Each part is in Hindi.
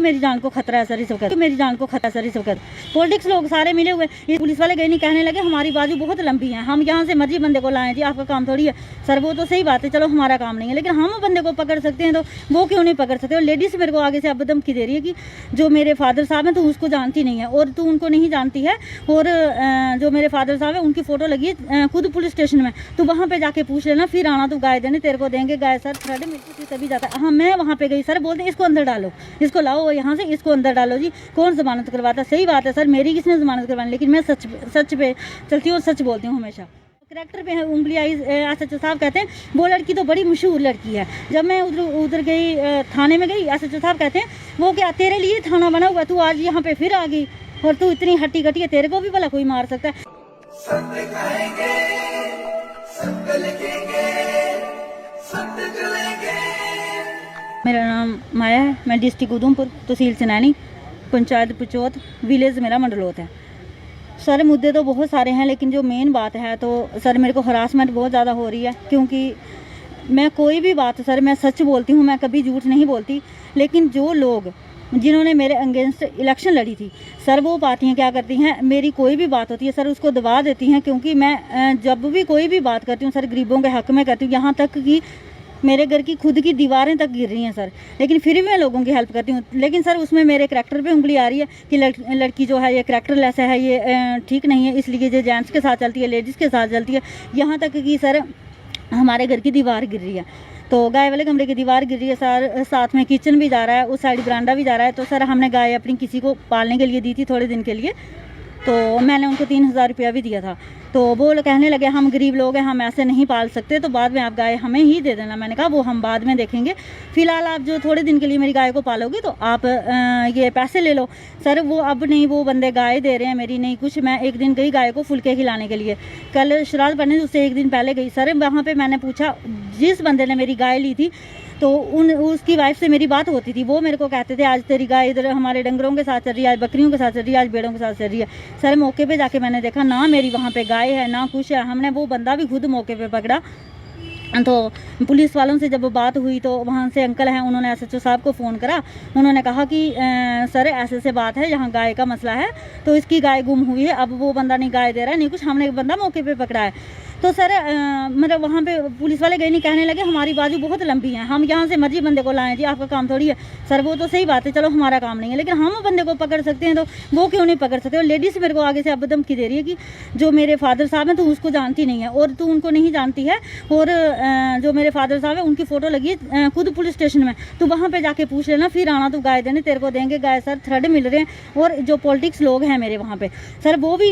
मेरी जान को खतरा है सर इस वक्त, मेरी जान को खतरा है सर इस वक्त। पॉलिटिक्स लोग सारे मिले हुए, ये पुलिस वाले गए नहीं, कहने लगे हमारी बाजू बहुत लंबी है, हम यहाँ से मर्जी बंदे को लाएं जी, आपका काम थोड़ी है। सर वो तो सही बात है, चलो हमारा काम नहीं है, लेकिन हम बंदे को पकड़ सकते हैं तो वो क्यों नहीं पकड़ सकते। और लेडीज़ मेरे को आगे से अब धमकी दे रही है कि जो मेरे फादर साहब हैं तो उसको जानती नहीं है और तू उनको नहीं जानती है, और जो मेरे फादर साहब हैं उनकी फ़ोटो लगी है खुद पुलिस स्टेशन में, तो वहाँ पे जाके पूछ लेना, फिर आना तो गाय देने तेरे को देंगे गाय। सर थ्रेड मिलती तभी जाता है। हाँ मैं वहाँ पे गई, सर बोलते इसको अंदर डालो, इसको लाओ यहाँ से, इसको अंदर डालो जी, कौन जमानत करवाता। सही बात है सर, मेरी किसने जमानत करवानी, लेकिन मैं सच पे चलती हूँ, सच बोलती हूँ हमेशा। करैक्टर पे है उंगली आई, एसएचओ साहब कहते हैं वो लड़की तो बड़ी मशहूर लड़की है। जब मैं उधर गई थाने में गई, एसएचओ साहब कहते हैं वो क्या तेरे लिए थाना बना हुआ, तू आज यहाँ पे फिर आ गई और तू इतनी हट्टी कट्टी है, तेरे को भी भला कोई मार सकता है। सत्य कहेंगे, सत्य लिखेंगे, सत्य चलेंगे। मेरा नाम माया है, मैं डिस्ट्रिक्ट उधमपुर, तहसील चनैनी, पंचायत पचौत, विलेज मेरा मंडलोत है। सर मुद्दे तो बहुत सारे हैं, लेकिन जो मेन बात है तो सर मेरे को हरासमेंट बहुत ज़्यादा हो रही है, क्योंकि मैं कोई भी बात सर मैं सच बोलती हूँ, मैं कभी झूठ नहीं बोलती। लेकिन जो लोग जिन्होंने मेरे अगेंस्ट इलेक्शन लड़ी थी सर, वो पार्टियाँ क्या करती हैं, मेरी कोई भी बात होती है सर उसको दबा देती हैं, क्योंकि मैं जब भी कोई भी बात करती हूँ सर गरीबों के हक़ में करती हूँ, यहाँ तक कि मेरे घर की खुद की दीवारें तक गिर रही हैं सर, लेकिन फिर भी मैं लोगों की हेल्प करती हूँ। लेकिन सर उसमें मेरे करैक्टर पे उंगली आ रही है कि लड़की जो है ये करैक्टर लेस है, ये ठीक नहीं है, इसलिए ये जेंट्स के साथ चलती है, लेडीज़ के साथ चलती है। यहाँ तक कि सर हमारे घर की दीवार गिर रही है, तो गाय वाले कमरे की दीवार गिर रही है सर, साथ में किचन भी जा रहा है, उस साइड बरांडा भी जा रहा है। तो सर हमने गाय अपनी किसी को पालने के लिए दी थी थोड़े दिन के लिए, तो मैंने उनको 3000 रुपया भी दिया था। तो वो लोग कहने लगे हम गरीब लोग हैं, हम ऐसे नहीं पाल सकते, तो बाद में आप गाय हमें ही दे देना। मैंने कहा वो हम बाद में देखेंगे, फ़िलहाल आप जो थोड़े दिन के लिए मेरी गाय को पालोगे तो आप ये पैसे ले लो। सर वो अब नहीं, वो बंदे गाय दे रहे हैं मेरी नहीं कुछ। मैं एक दिन गई गाय को फुलके खिलाने के लिए, कल श्राद्ध पढ़ने उससे एक दिन पहले गई सर, वहाँ पर मैंने पूछा जिस बंदे ने मेरी गाय ली थी तो उसकी वाइफ से मेरी बात होती थी, वो मेरे को कहते थे आज तेरी गाय इधर हमारे डंगरों के साथ चल रही है, आज बकरियों के साथ चल रही है, आज भेड़ों के साथ चल रही है। सर मौके पे जाके मैंने देखा ना मेरी वहाँ पे गाय है ना कुछ है। हमने वो बंदा भी खुद मौके पे पकड़ा। तो पुलिस वालों से जब बात हुई तो वहाँ से अंकल हैं, उन्होंने एसएचओ साहब को फ़ोन करा, उन्होंने कहा कि सर ऐसे बात है, यहाँ गाय का मसला है, तो इसकी गाय गुम हुई है, अब वो बंदा नहीं गाय दे रहा है नहीं कुछ, हमने एक बंदा मौके पे पकड़ा है। तो सर मतलब वहाँ पे पुलिस वाले गए नहीं, कहने लगे हमारी बाजू बहुत लंबी है, हम यहाँ से मर्जी बंदे को लाएं जी, आपका काम थोड़ी है। सर वो तो सही बात है, चलो हमारा काम नहीं है, लेकिन हम बंदे को पकड़ सकते हैं तो वो क्यों नहीं पकड़ सकते। और लेडीज़ मेरे को आगे से अब धमकी दे रही है कि जो मेरे फादर साहब हैं तो उसको जानती नहीं है और तू उनको नहीं जानती है, और जो मेरे फादर साहब हैं उनकी फ़ोटो लगी है खुद पुलिस स्टेशन में, तो वहाँ पर जाके पूछ लेना, फिर आना तो गाय देने तेरे को देंगे गाय। सर थ्रेड मिल रहे हैं, और जो पॉलिटिक्स लोग हैं मेरे वहाँ पर सर वो भी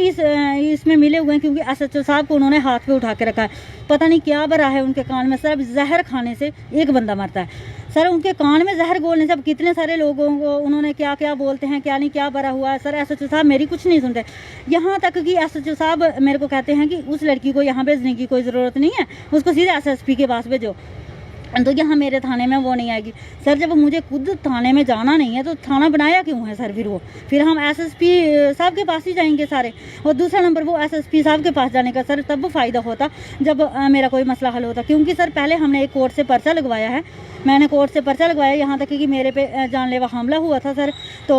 इसमें मिले हुए हैं, क्योंकि एसएचओ साहब को उन्होंने हाथ पे उठा के रखा है, पता नहीं क्या भरा है उनके कान में। सर अब जहर खाने से एक बंदा मरता है सर, उनके कान में जहर घोलने से अब कितने सारे लोगों को उन्होंने क्या क्या बोलते हैं, क्या नहीं क्या भरा हुआ है। सर एसएचओ साहब मेरी कुछ नहीं सुनते, यहाँ तक कि एसएचओ साहब मेरे को कहते हैं कि उस लड़की को यहाँ भेजने की कोई ज़रूरत नहीं है, उसको सीधे एसएसपी के पास भेजो, तो यहाँ मेरे थाने में वो नहीं आएगी। सर जब मुझे खुद थाने में जाना नहीं है तो थाना बनाया क्यों है सर? फिर हम एसएसपी साहब के पास ही जाएंगे सारे। और दूसरा नंबर वो एसएसपी साहब के पास जाने का सर तब फ़ायदा होता जब मेरा कोई मसला हल होता, क्योंकि सर पहले हमने एक कोर्ट से पर्चा लगवाया है, मैंने कोर्ट से पर्चा लगवाया, यहाँ तक कि मेरे पे जानलेवा हमला हुआ था सर। तो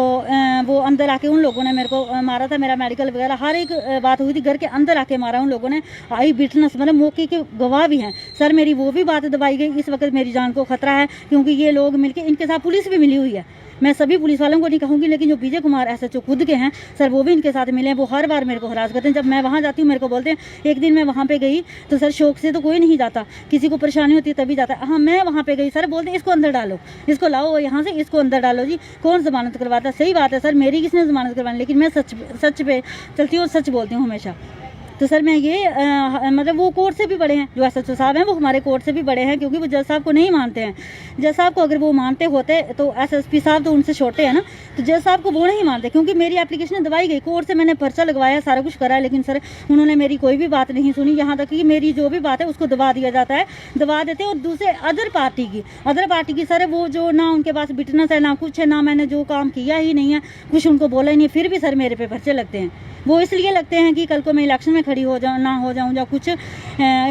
वो अंदर आके उन लोगों ने मेरे को मारा था, मेरा मेडिकल वगैरह हर एक बात हुई थी, घर के अंदर आके मारा उन लोगों ने, आई विटनेस मतलब मौके के गवाह भी हैं सर। मेरी वो भी बात दबाई गई, इस वक्त मेरी जान को खतरा है, क्योंकि ये लोग मिलके, इनके साथ पुलिस भी मिली हुई है। मैं सभी पुलिस वालों को नहीं कहूँगी, लेकिन जो विजय कुमार एसएचओ खुद के हैं सर वो भी इनके साथ मिले हैं, वो हर बार मेरे को हरास करते हैं। जब मैं वहाँ जाती हूँ मेरे को बोलते हैं, एक दिन मैं वहाँ पे गई तो सर शौक से तो कोई नहीं जाता, किसी को परेशानी होती है तभी जाता है। हाँ मैं वहाँ पे गई, सर बोलते हैं इसको अंदर डालो, इसको लाओ यहाँ से, इसको अंदर डालो जी, कौन जमानत करवाता। सही बात है सर, मेरी किसने जमानत करवानी, लेकिन मैं सच पे चलती हूँ, सच बोलती हूँ हमेशा। तो सर मैं ये मतलब वो कोर्ट से भी बड़े हैं, जो एसएचओ साहब हैं वो हमारे कोर्ट से भी बड़े हैं, क्योंकि वो जज साहब को नहीं मानते हैं। जज साहब को अगर वो मानते होते तो एसएसपी साहब तो उनसे छोटे हैं ना, तो जज साहब को वो नहीं मानते, क्योंकि मेरी एप्लीकेशन दबाई गई, कोर्ट से मैंने पर्चा लगवाया, सारा कुछ करा, लेकिन सर उन्होंने मेरी कोई भी बात नहीं सुनी। यहाँ तक कि मेरी जो भी बात है उसको दबा दिया जाता है, दबा देते हैं। और दूसरे अदर पार्टी की सर वो जो ना उनके पास विटनेस है ना कुछ है, ना मैंने जो काम किया ही नहीं है, कुछ उनको बोला ही नहीं, फिर भी सर मेरे पे पर्चे लगते हैं। वो इसलिए लगते हैं कि कल को मैं इलेक्शन में खड़ी हो जाऊँ ना हो जाऊँ, या कुछ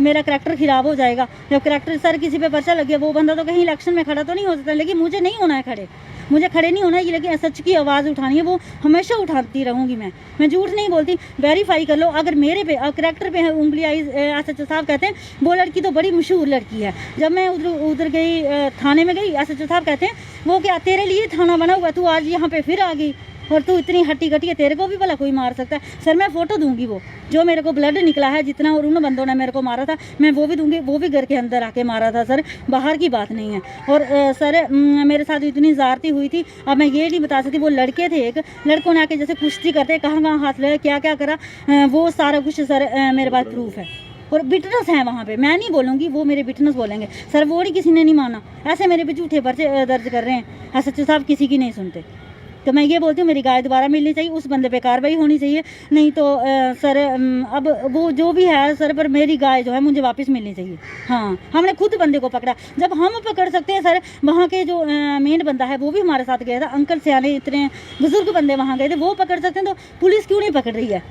मेरा करैक्टर ख़राब हो जाएगा। जब करैक्टर सर किसी पे पर्चा लग गया, वो बंदा तो कहीं इलेक्शन में खड़ा तो नहीं हो सकता, लेकिन मुझे नहीं होना है खड़े, मुझे खड़े नहीं होना है, लेकिन सच की आवाज़ उठानी है, वो हमेशा उठाती रहूँगी। मैं झूठ नहीं बोलती, वेरीफाई कर लो। अगर मेरे पे करैक्टर पे उंगली आई, SHO साहब कहते हैं वो लड़की तो बड़ी मशहूर लड़की है। जब मैं उधर गई, थाने में गई, SHO साहब कहते हैं वो क्या तेरे लिए थाना बना हुआ, तू आज यहाँ पे फिर आ गई और तू इतनी हट्टी कट्टी है, तेरे को भी भला कोई मार सकता है। सर मैं फ़ोटो दूंगी, वो जो मेरे को ब्लड निकला है जितना, और उन बंदों ने मेरे को मारा था, मैं वो भी दूंगी। वो भी घर के अंदर आके मारा था सर, बाहर की बात नहीं है। और सर मेरे साथ इतनी ज़्यादती हुई थी, अब मैं ये नहीं बता सकती। वो लड़के थे, एक लड़कों ने आके जैसे कुश्ती करते, कहाँ हाथ लगे, क्या क्या करा, वो सारा कुछ सर मेरे पास प्रूफ है और विटनेस है वहाँ पे। मैं नहीं बोलूँगी, वो मेरे विटनेस बोलेंगे। सर वो नहीं, किसी ने नहीं माना, ऐसे मेरे पे झूठे पर्चे दर्ज कर रहे हैं। SHO साहब किसी की नहीं सुनते। तो मैं ये बोलती हूँ मेरी गाय दोबारा मिलनी चाहिए, उस बंदे पे कार्रवाई होनी चाहिए। नहीं तो सर अब वो जो भी है सर, पर मेरी गाय जो है मुझे वापस मिलनी चाहिए। हाँ, हमने खुद बंदे को पकड़ा। जब हम पकड़ सकते हैं सर, वहाँ के जो मेन बंदा है वो भी हमारे साथ गया था, अंकल सियाने इतने बुजुर्ग बंदे वहाँ गए थे, वो पकड़ सकते हैं, तो पुलिस क्यों नहीं पकड़ रही है?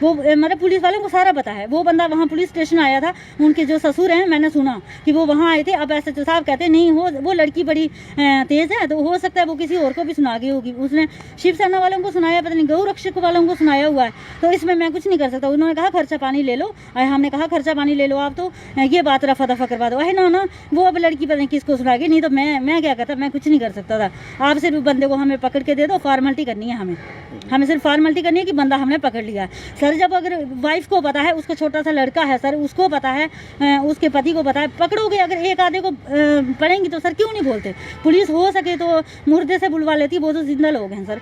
वो मतलब पुलिस वालों को सारा पता है। वो बंदा वहाँ पुलिस स्टेशन आया था, उनके जो ससुर हैं, मैंने सुना कि वो वहाँ आए थे। अब SHO साहब कहते नहीं, वो लड़की बड़ी तेज़ है, तो हो सकता है वो किसी और को भी सुना गई होगी। उसने शिवसेना वालों को सुनाया, पता नहीं गौ रक्षक वालों को सुनाया हुआ है, तो इसमें मैं कुछ नहीं कर सकता। उन्होंने कहा खर्चा पानी ले लो, हमने कहा खर्चा पानी ले लो आप, तो ये बात रफा दफा करवा दो। है ना, वो अब लड़की पता नहीं किसको सुना गई, नहीं तो मैं क्या करता, मैं कुछ नहीं कर सकता था। आप सिर्फ बंदे को हमें पकड़ के दे दो, फॉर्मेलिटी करनी है हमें सिर्फ फॉर्मेलिटी करनी है कि बंदा हमने पकड़ लिया सर। जब अगर वाइफ को पता है, उसका छोटा सा लड़का है सर, उसको पता है, उसके पति को पता है, पकड़ोगे अगर एक आधे को पड़ेंगी तो सर क्यों नहीं बोलते? पुलिस हो सके तो मुर्दे से बुलवा लेती, वो तो जिंदा लोग हैं सर।